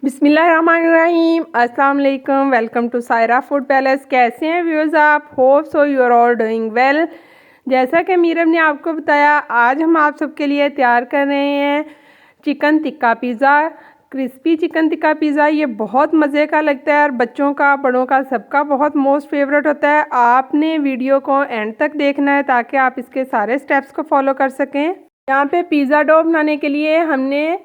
बिस्मिल्लाहिर्रहमानिर्रहीम। अस्सलाम वालेकुम। Welcome to Saira food palace. कैसे हैं व्यूअर्स आप? Hope so you are all doing well. जैसा कि मीरम ने आपको बताया, आज हम आप सबके लिए तैयार कर रहे हैं chicken tikka pizza. Crispy chicken tikka pizza ये बहुत मज़े का लगता है और बच्चों का, बड़ों का, सबका बहुत मोस्ट फेवरेट होता है। आपने वीडियो को एंड तक देखना है ताकि आप इसके सारे स्टेप्स को फॉलो कर सकें। यहाँ पे पिज़्ज़ा डो बनाने के लिए हमने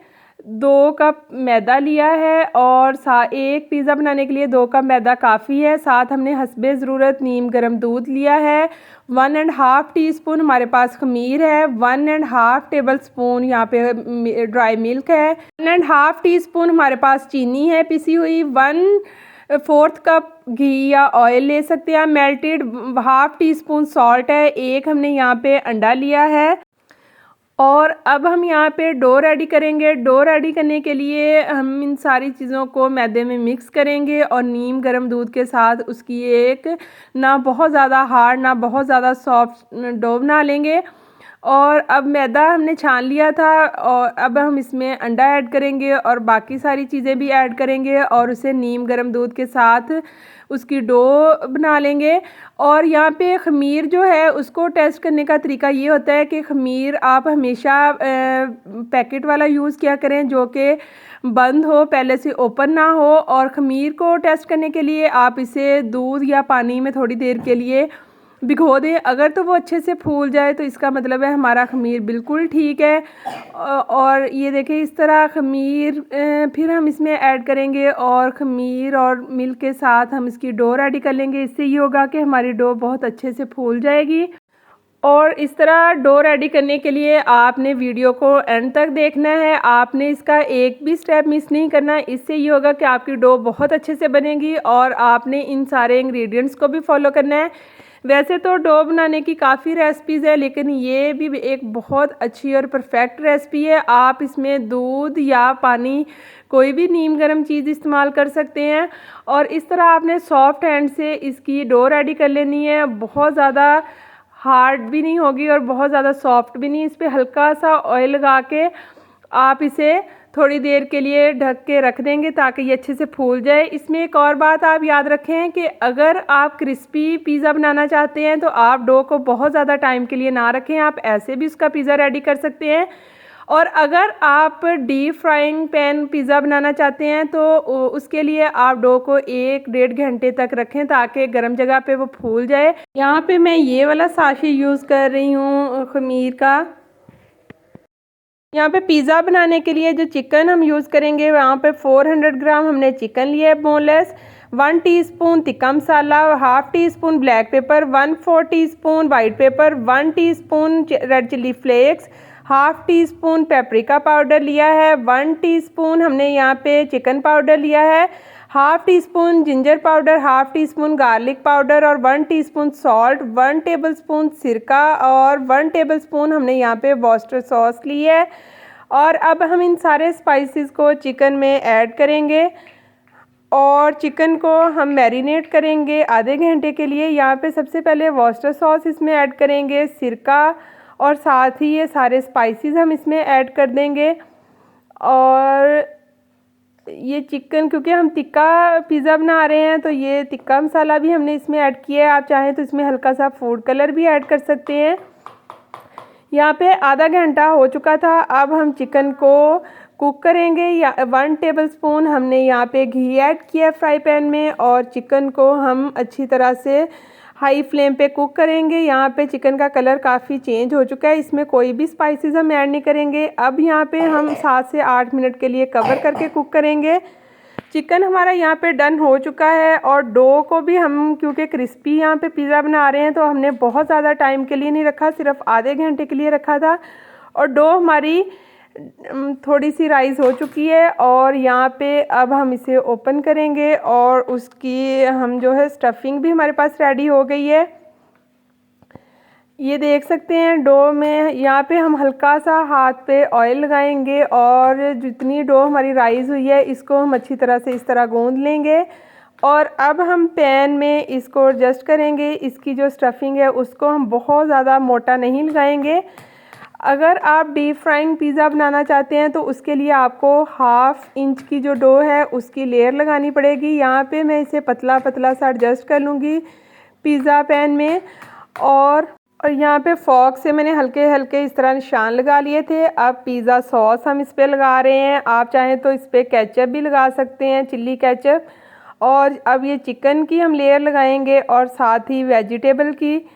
2 कप मैदा लिया है और एक पिज़्ज़ा बनाने के लिए 2 कप मैदा काफ़ी है। साथ हमने हस्बे ज़रूरत नीम गर्म दूध लिया है। 1.5 टीस्पून हमारे पास खमीर है। 1.5 टेबल स्पून यहाँ पे ड्राई मिल्क है। 1.5 टीस्पून हमारे पास चीनी है पिसी हुई। 1/4 कप घी या ऑयल ले सकते हैं मेल्टेड। 1/2 टीस्पून सॉल्ट है। एक हमने यहाँ पे अंडा लिया है। और अब हम यहाँ पे डो रेडी करेंगे। डो रेडी करने के लिए हम इन सारी चीज़ों को मैदे में मिक्स करेंगे और नीम गर्म दूध के साथ उसकी एक ना बहुत ज़्यादा हार्ड ना बहुत ज़्यादा सॉफ्ट डो बना लेंगे। और अब मैदा हमने छान लिया था और अब हम इसमें अंडा ऐड करेंगे और बाकी सारी चीज़ें भी ऐड करेंगे और उसे नीम गर्म दूध के साथ उसकी डो बना लेंगे। और यहाँ पे खमीर जो है उसको टेस्ट करने का तरीका ये होता है कि खमीर आप हमेशा पैकेट वाला यूज़ किया करें जो कि बंद हो, पहले से ओपन ना हो। और खमीर को टेस्ट करने के लिए आप इसे दूध या पानी में थोड़ी देर के लिए भिगो दें। अगर तो वो अच्छे से फूल जाए तो इसका मतलब है हमारा खमीर बिल्कुल ठीक है। और ये देखें इस तरह खमीर फिर हम इसमें ऐड करेंगे और खमीर और मिल्क के साथ हम इसकी डो रेडी कर लेंगे। इससे ये होगा कि हमारी डो बहुत अच्छे से फूल जाएगी। और इस तरह डो रेडी करने के लिए आपने वीडियो को एंड तक देखना है। आपने इसका एक भी स्टेप मिस नहीं करना। इससे ये होगा कि आपकी डो बहुत अच्छे से बनेगी और आपने इन सारे इंग्रेडिएंट्स को भी फॉलो करना है। वैसे तो डो बनाने की काफ़ी रेसिपीज़ है लेकिन ये भी एक बहुत अच्छी और परफेक्ट रेसिपी है। आप इसमें दूध या पानी कोई भी नीम गर्म चीज़ इस्तेमाल कर सकते हैं। और इस तरह आपने सॉफ्ट हैंड से इसकी डो रेडी कर लेनी है। बहुत ज़्यादा हार्ड भी नहीं होगी और बहुत ज़्यादा सॉफ्ट भी नहीं। इस पर हल्का सा ऑयल लगा के आप इसे थोड़ी देर के लिए ढक के रख देंगे ताकि ये अच्छे से फूल जाए। इसमें एक और बात आप याद रखें कि अगर आप क्रिस्पी पिज़्ज़ा बनाना चाहते हैं तो आप डो को बहुत ज़्यादा टाइम के लिए ना रखें, आप ऐसे भी उसका पिज़्ज़ा रेडी कर सकते हैं। और अगर आप डीप फ्राइंग पैन पिज़्ज़ा बनाना चाहते हैं तो उसके लिए आप डो को 1-1.5 घंटे तक रखें ताकि गर्म जगह पे वो फूल जाए। यहाँ पे मैं ये वाला साशे यूज़ कर रही हूँ खमीर का। यहाँ पे पिज़्ज़ा बनाने के लिए जो चिकन हम यूज़ करेंगे वहाँ पे 400 ग्राम हमने चिकन लिया है boneless. 1 teaspoon tikka masala, 1/2 teaspoon black pepper, 1/4 teaspoon white pepper, 1 teaspoon red chilli flakes, 1/2 teaspoon paprika powder लिया है। 1 टीस्पून हमने यहाँ पे चिकन पाउडर लिया है। 1/2 teaspoon ginger powder, 1/2 teaspoon garlic powder और 1 टीस्पून सॉल्ट, 1 टेबलस्पून सिरका और 1 टेबलस्पून हमने यहाँ पे वॉस्टर सॉस ली है। और अब हम इन सारे स्पाइसेस को चिकन में ऐड करेंगे और चिकन को हम मैरिनेट करेंगे आधे घंटे के लिए। यहाँ पे सबसे पहले वॉस्टर सॉस इसमें ऐड करेंगे, सिरका और साथ ही ये सारे स्पाइसेस हम इसमें ऐड कर देंगे। और ये चिकन क्योंकि हम टिक्का पिज़्ज़ा बना रहे हैं तो ये टिक्का मसाला भी हमने इसमें ऐड किया है। आप चाहें तो इसमें हल्का सा फूड कलर भी ऐड कर सकते हैं। यहाँ पे आधा घंटा हो चुका था। अब हम चिकन को कुक करेंगे। 1 टेबलस्पून हमने यहाँ पे घी ऐड किया फ्राई पैन में और चिकन को हम अच्छी तरह से हाई फ्लेम पे कुक करेंगे। यहाँ पे चिकन का कलर काफ़ी चेंज हो चुका है। इसमें कोई भी स्पाइसेस हम ऐड नहीं करेंगे। अब यहाँ पे हम 7 से 8 मिनट के लिए कवर करके कुक करेंगे। चिकन हमारा यहाँ पे डन हो चुका है और डो को भी हम क्योंकि क्रिस्पी यहाँ पे पिज़्ज़ा बना रहे हैं तो हमने बहुत ज़्यादा टाइम के लिए नहीं रखा, सिर्फ आधे घंटे के लिए रखा था। और डो हमारी थोड़ी सी राइस हो चुकी है और यहाँ पे अब हम इसे ओपन करेंगे और उसकी हम जो है स्टफिंग भी हमारे पास रेडी हो गई है। ये देख सकते हैं डो में यहाँ पे हम हल्का सा हाथ पे ऑयल लगाएंगे और जितनी डो हमारी राइस हुई है इसको हम अच्छी तरह से इस तरह गूंद लेंगे। और अब हम पैन में इसको एडजस्ट करेंगे। इसकी जो स्टफिंग है उसको हम बहुत ज़्यादा मोटा नहीं लगाएंगे। अगर आप डीप फ्राइंग पिज़्ज़ा बनाना चाहते हैं तो उसके लिए आपको 1/2 इंच की जो डो है उसकी लेयर लगानी पड़ेगी। यहाँ पे मैं इसे पतला पतला सा एडजस्ट कर लूँगी पिज़्ज़ा पैन में। और यहाँ पे फॉक से मैंने हल्के हल्के इस तरह निशान लगा लिए थे। अब पिज़्ज़ा सॉस हम इस पर लगा रहे हैं। आप चाहें तो इस पर केचप भी लगा सकते हैं, चिल्ली केचप। और अब ये चिकन की हम लेयर लगाएंगे और साथ ही वेजिटेबल की।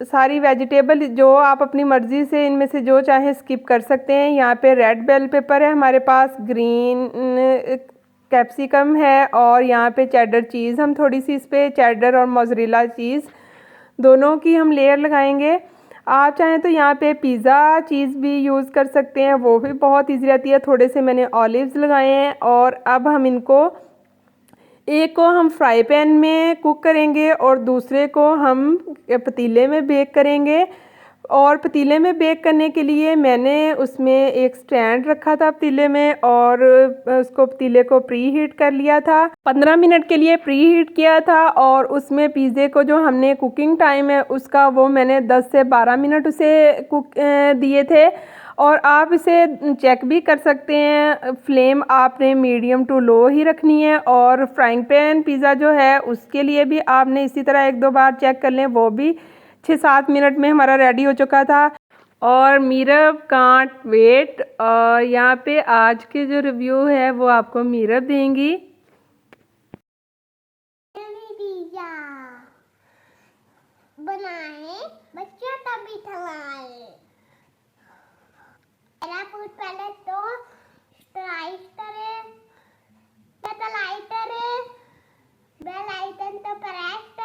सारी वेजिटेबल जो आप अपनी मर्ज़ी से इनमें से जो चाहें स्किप कर सकते हैं। यहाँ पे रेड बेल पेपर है हमारे पास, ग्रीन कैप्सिकम है और यहाँ पे चेडर चीज़ हम थोड़ी सी इस पर चेडर और मोज़रेला चीज़ दोनों की हम लेयर लगाएंगे। आप चाहें तो यहाँ पे पिज़्ज़ा चीज़ भी यूज़ कर सकते हैं, वो भी बहुत ईजी रहती है। थोड़े से मैंने ऑलिव्स लगाए हैं। और अब हम इनको एक को हम फ्राई पैन में कुक करेंगे और दूसरे को हम पतीले में बेक करेंगे। और पतीले में बेक करने के लिए मैंने उसमें एक स्टैंड रखा था पतीले में और उसको पतीले को प्री हीट कर लिया था। 15 मिनट के लिए प्री हीट किया था और उसमें पिज़्ज़े को जो हमने कुकिंग टाइम है उसका वो मैंने 10 से 12 मिनट उसे कुक दिए थे। और आप इसे चेक भी कर सकते हैं, फ्लेम आपने मीडियम टू लो ही रखनी है। और फ्राइंग पैन पिज़्ज़ा जो है उसके लिए भी आपने इसी तरह 1-2 बार चेक कर लें। वो भी 6-7 मिनट में हमारा रेडी हो चुका था। और मीरब कांट वेट। और यहाँ पे आज के जो रिव्यू है वो आपको मीरब देंगी। पिज़्ज़ा बनाए बच्चों तभी खिलाए। मेरा फूड पहले तो लाइक करें, बेल आइकन तो प्रेस